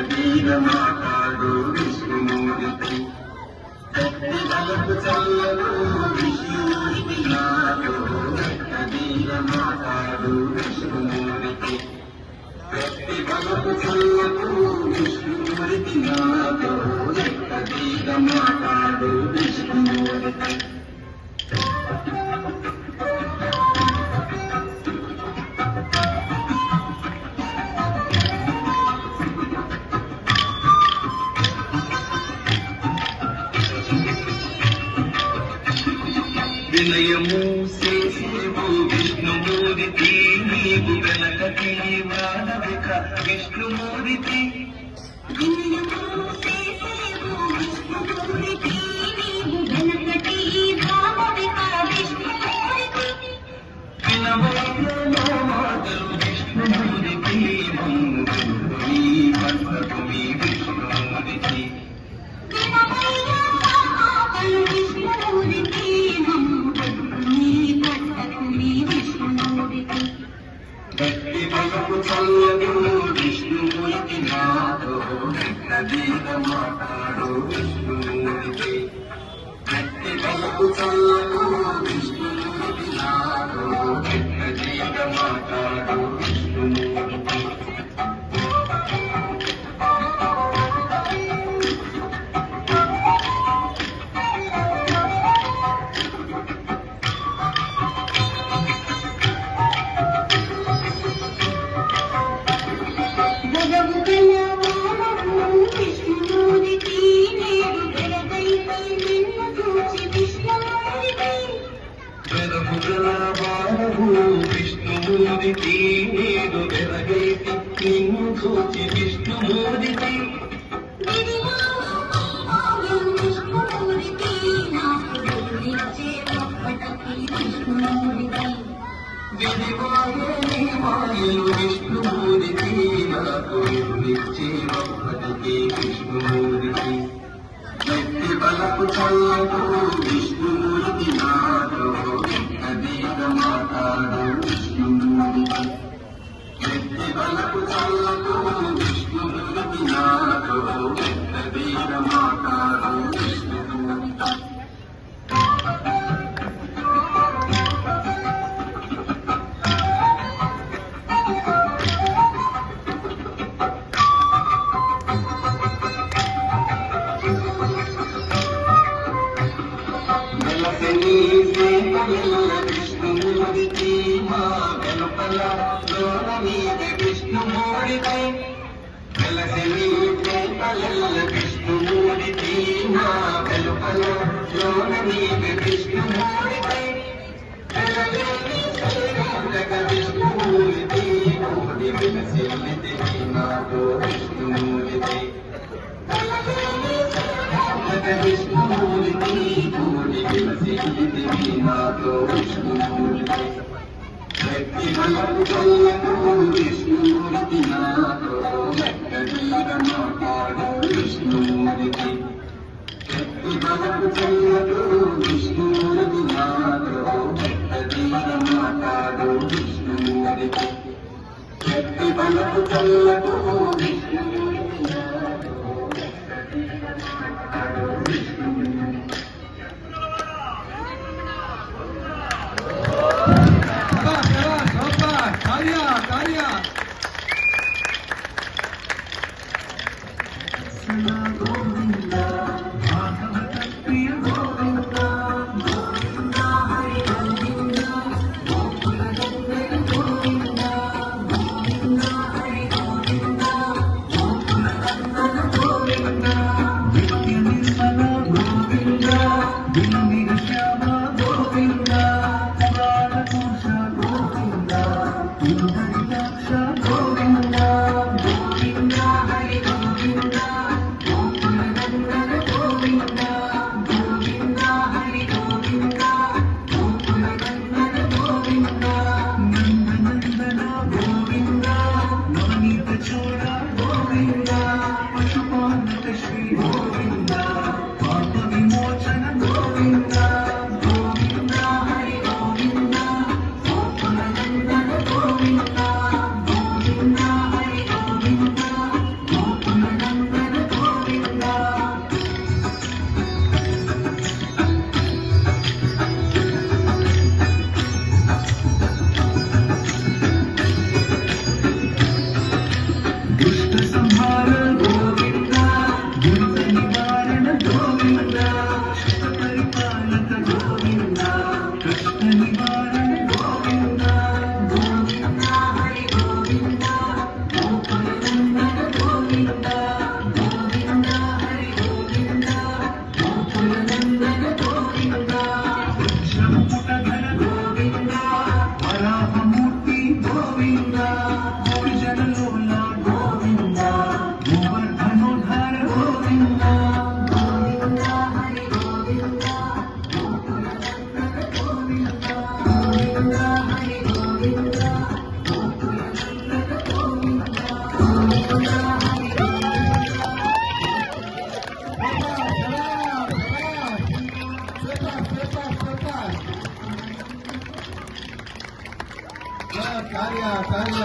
వీర మాట్లాడు విష్ణుమూర్తి చల్లను విష్ణుమూర్తి నాడు వీర మాట్లాడు విష్ణుమూర్తి చల్లను విష్ణుమూర్తి నాడు వీర మాట్లాడు విష్ణుమూర్తి వినయము చేసేవు విష్ణుమూర్తి నీవు వెనకటి వాడవిక విష్ణుమూర్తి వినయము చేసేవు విష్ణుమూర్తి నీవు వెనకటి వాడవిక విష్ణుమూర్తి వినవయ్యలో మాటలు విష్ణుమూర్తి నీ భక్తకు మీ విష్ణుమూర్తి వినవయ్యలో మాటలు విష్ణుమూర్తి భక్తి బలపు చల్లను విష్ణుమూర్తి నాతో వీర మాట్లాడు విష్ణుమూర్తి భక్తి బలపు చల్లను విష్ణుమూర్తి నాతో వీర మాట్లాడు విష్ణుమూర్తి విష్ణుమూర్తి నీరు వెరగైతి నిన్ను చూచి విష్ణుమూర్తి మాయలు విష్ణుమూర్తి నాకు నిచ్చే ఒక్కటికి విష్ణుమూర్తి వ్యక్తి బలపు చల్లకు విష్ణుమూర్తి నాతో వీర మాట్లాడు విష్ణుమూర్తి వ్యక్తి బలపు చల్లకు విష్ణుమూర్తి నాతో వీర మాట్లాడు విష్ణుమూర్తి విష్ణుమూర్తి మా వెలుపల లోన మీద విష్ణుమూర్తి విష్ణుమూర్తి మా వెలుపల లోన మీద విష్ణుమూర్తి విష్ణుమూర్తి నోడి విలసిల్లితే నాతో విష్ణుమూర్తి విష్ణుమూర్తి నోడి విలసిల్లితే నాతో విష్ణుమూర్తి వ్యక్తి బలపు చల్లను విష్ణుమూర్తి నాతో వీర మాట్లాడు విష్ణుమూర్తి వ్యక్తి బలపు చల్లను విష్ణుమూర్తి నాతో వీర మాట్లాడు విష్ణుమూర్తి వ్యక్తి బలపు చల్లను విష్ణుమూర్తి నాతో వీర మాట్లాడు విష్ణుమూర్తి కార్య